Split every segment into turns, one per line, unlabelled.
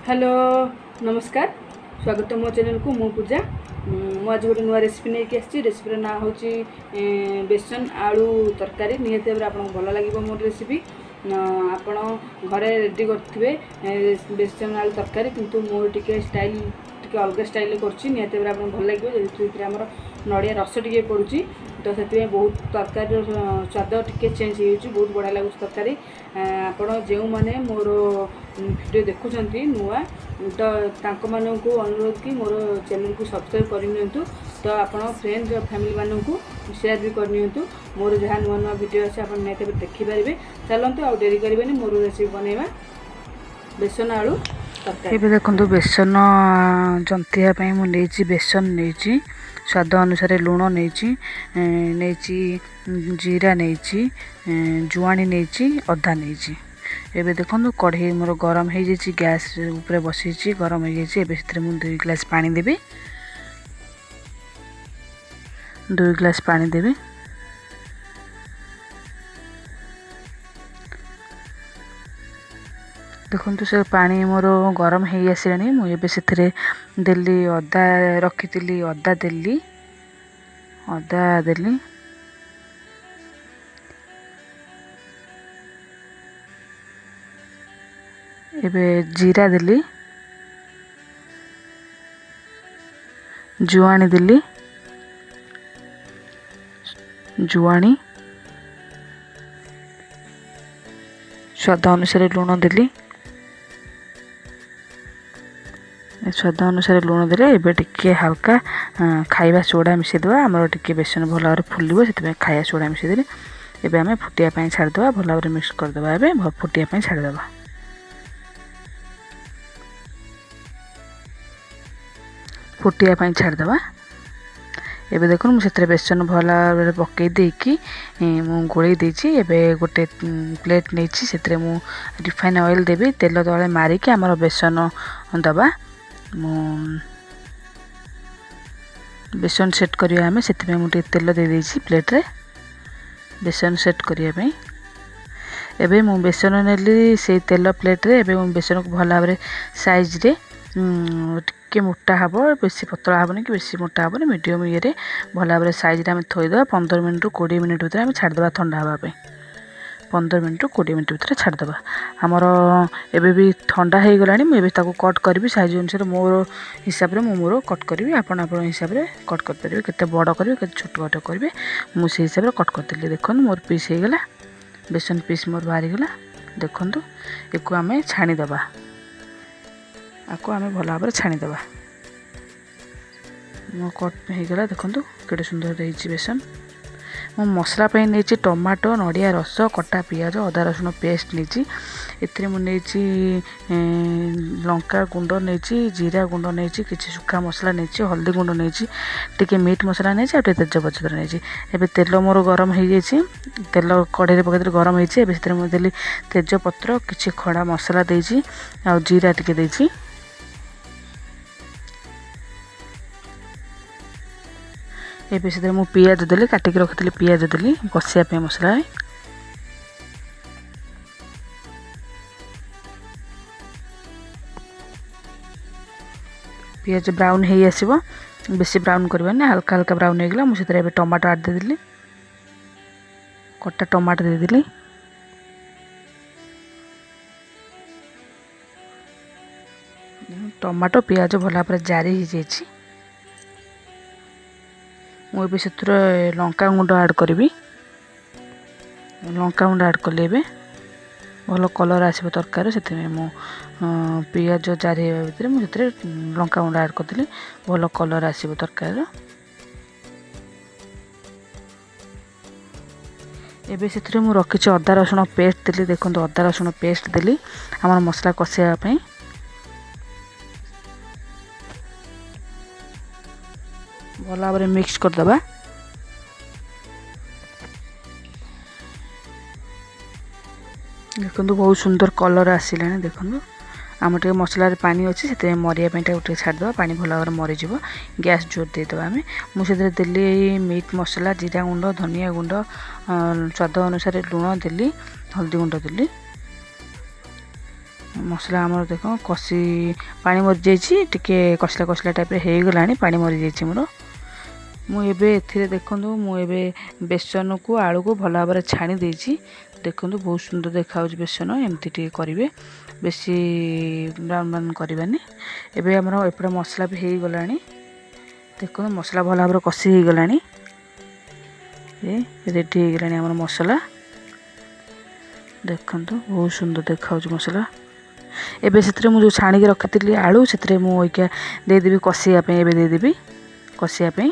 Hello नमस्कार स्वागत मो चैनल को मो पूजा मु आज गोटे नुआ रेसिपी नहीं आसी रेसिपीर ना हूँ बेसन आलू तरकारी निहत भाव आपको भल लगे मोर रेसिपी आपण घरे रेडी करेंगे बेसन आलू तरकारी किंतु मोर टी स्टाइल टी अलग स्टाइल करते भाव आपको भल लगे जेहतु आमर नड़िया रस टे पड़ुची तो से बहुत तरकारी स्वाद टी चेंज हो बहुत बढ़िया लगुच तरकारी आपण जो मैंने मोर वीडियो देखुंट नुआ तो मानक अनुरोध कि मोर चैनल को सब्सक्राइब करनी तो आप फ्रेंड्स और फैमिली मानक शेयर भी करनी मोर जहाँ नुआ नुआ वीडियो अच्छे आप निहत देखिपारे। चलते आ डेरी करें मोर रेसिपी बनवा बेसन आलू तरकारी।
ये देखो बेसन जंतिया मुझे बेसन नहीं स्वाद अनुसार लुण नहीं जीरा नहीं जुआणी नहीं अदा नहीं। एबे देखो कढ़ई मोर गरम हो जाए गैस ऊपर बसी गरम हो जाए 2 गिलास पानी देवी 2 गिलास पानी देवी देखो से पानी मोर गरम हो आसानी मुझे देली अदा रखी अदा देली एबे जीरा देली जुआणी देली जुआणी स्वाद अनुसार लुण देली स्वाद अनुसार लुण देले एबे टिके हल्का खाइबा सोडा मिसेदेवा आमर टिके बेसन भल भाव फुलिबो से खाइबा सोडा मिसेदेले एबे आमे फुटिया छाड़देवा भल भाव मिक्स करदेवा एबे फुटिया छाड़देवा फुटिया छाड़देवा। एबे देखो मुझे बेसन भल भाव पकई देकी गोल देची एबे गोटे प्लेट नहीं से रिफाइन ऑयल देवी तेल तले मारिकी आमर बेसन दबा बेसन सेट करिया हमें से मुझे तेल दे देची प्लेट रे बेसन सेट करिया एबे मु बेसन नेली से तेल प्लेट रे एबे बेसन को भल भाव साइज रे टिके मोटा हम बेसी पतला हेनी कि बेसी मोटा हेनी मीडियम ये भल भाव साइज आम थोईदे 15 मिनट 20 मिनट भर छाड़देवा ठंडा हाँपे 15 मिनट 20 मिनट भर छाड़देवा आमर एबे भी ठंडा हो गला मुझे कट करी साइज अनुसार मोर हिसाब से मोर कट करी आपण हिसाब से कट करेंगे केते बड़ करेंगे केते छोट छोट करेंगे मुझे हिसाब से कट करदेली देखो मोर पीस हो गला बेसन पीस मोर बाहरी गला देखु एक आम छाणीदबा आपको आम भल भाव छाणीदबा मो कट हो गला देखो केटे सुंदर रही बेसन मो मसला नहीं टमाटो नड़िया रस कटा पियाज अदा रसुण पेस्ट नहीं लंका गुंड नहीं जीरा गुंड नहीं कि सुखा मसला नहीं हल्दी गुंड नहीं टी मीट मसला नहीं तेजपत्र नहीं एबे तेल मोर गरम हो जाए तेल कढ़ई पकड़ गरम हो मुझे तेजपत्र कि खड़ा मसला देजी आ जीरा टिके देजी एबे से मु पियाज देली काटिक रखी पियाज देली कषिया मसला पियाज ब्राउन हो आसो बेसी ब्राउन करवानी हल्का हल्का ब्राउन हो गला मुझे टमाटो आड देदेली कटा टमाटो देदेली टमाटो पियाज भल भाव जारी हो जाए मुझे से लंका गुंड आड करी लंका गुंड आड कले भल कलर आसो तरकारी से मु पियाज जारी भितर मुझे लंका गुंड आड करदेली भल कलर आसो तरकारी एबे से मु रखी अदा रसुण पेस्ट देली देखो अदा रसुण पेस्ट देली आम मसला कषापी भल भाव मिक्स करदबा देखो बहुत सुंदर कलर आसला देखो आम टे मसला पानी अच्छी से मरिया छाड़देवा पानी भल भाव मरीज गैस जोर देदेवा आम मुझे देली मीट मसला जीरा गुंड धनिया गुंड स्वाद अनुसार लुण देली हल्दी गुंड देली मसला आमर देख कषि पानी मरी जाइए टिके कसला कसला टाइप हो गला पानी मरी जाइए मोर मुझे देखूँ मुझे बेसन को आलू को भल भाव छाणी देती देखूँ बहुत सुंदर देखा बेसन एमती टे करेंगे बेसी ब्राउन ब्राउन करवानी एवं आमर एपटे मसला भी हो गला देखो मसला भल भाव कषि हो गला रेडी हो गला आमर मसला देखु बहुत सुंदर देखा मसला एबे से मुझे छाणी रखी आलू से मुझे देदेवी कषापी एवं देदेवी कषापी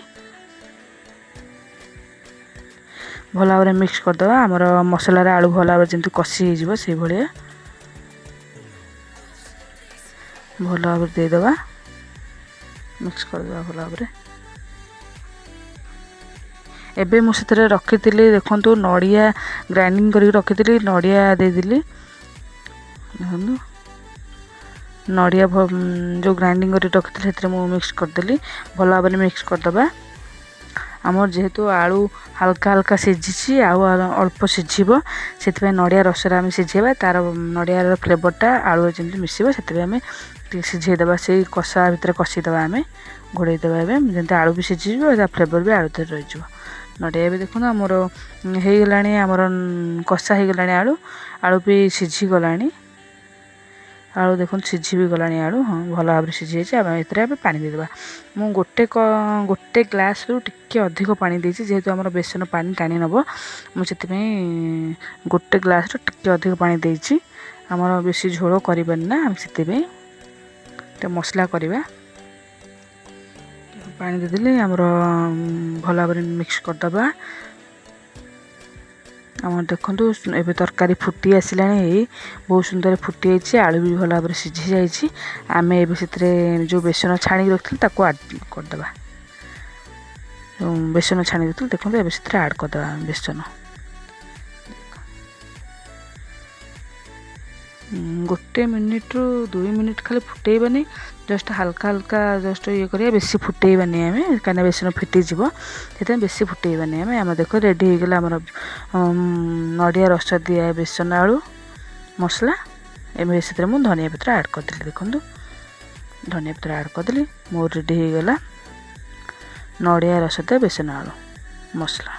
भल भाव मिक्स करदे आमर मसलार आलू भल भाव जमी कषि हो भाया भल भाव देदेवा मिक्स करदे भल भाव एबे मुझे रखी देखु नड़िया ग्राइंडिंग कर रखी नड़िया देदेली देखो नड़िया जो ग्राइंडिंग कर रखी से मिक्स करदेली भल भाव मिक्स करदे आमर जेहेतु आलू हल्का हल्का सीझी अल्प सीझब से नड़िया रसर आम सीझेबा तार नड़ियार फ्लेवरटा आलू जमी मिसब से आम सीझेदेबा से कषा भितर कषिदेबा आम घोड़ेदेबा जमी आलू भी सीझीज फ्लेवर भी आलू थे रही नड़िया भी देखो आमर हो गला आमर कषा हो गला आलू आलू भी सीझी गला आलू देखो सीझी भी गला आलू हाँ भल भाव सीझी जाए पानी देदेबा मु गोटे ग्लास रु टिके अधिक पानी देती जेहेतु आमर बेसन पानी टाणी नब मुझे गोटे ग्लास रु टिके अधिक पानी देती आमर बेसी झोल करना से मसला करवा पानी देदेली आमर भल भाव मिक्स करदबा आम देखु एबे तरकारी फुटी आसला बहुत सुंदर फुटी जाइए आलू भी भल भाव सीझी जाइए आम ए जो बेसन छाणी रखी आड करदे बेसन छाणी रखी देखो ए आड करदे बेसन गोटे मिनिट रु 2 मिनिट खाली फुटेबानी जस्ट हल्का हल्का जस्ट ये करिया बेसी फुटेबानी आम कहीं बेसन फिटीज से बेसी फुटेबानी आम देख रेडी हो गला आमर नड़िया रस दिया बेसन आलू मसला एवं से मुझे धनिया पत्र ऐड करदेली देखो धनिया पत्र ऐड करदेली मोर रेडी हो गला नड़िया रस दिया बेसन आलू मसला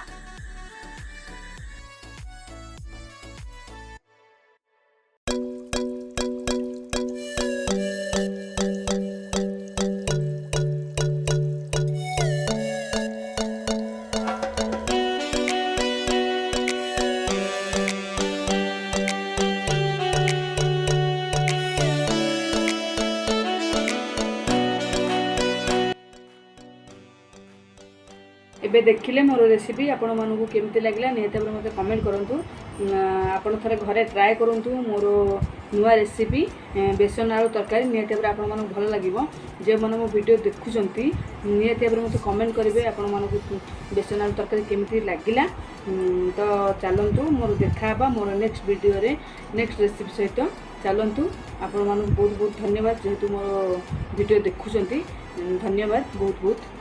एबे देखिले मोर रेसिपी आपण मानू केमती लगला निहत मत कमेंट करूँ आपण थे घरे ट्राए करूँ मोर नुआ रेसिपी बेसन आलू तरकारी निहत आपण मन भल लगे जो मैंने मो वीडियो देखुंत निहत मत कमेंट करेंगे आपण मानक बेसन आलू तरकारी केमती लगला तो चलतु मोर देखा मोर नेक्स्ट वीडियो रे नेक्स्ट रेसिपी सहित चलतु आपण मानक बहुत बहुत धन्यवाद जेहेतु मोर वीडियो देखुंत धन्यवाद बहुत बहुत।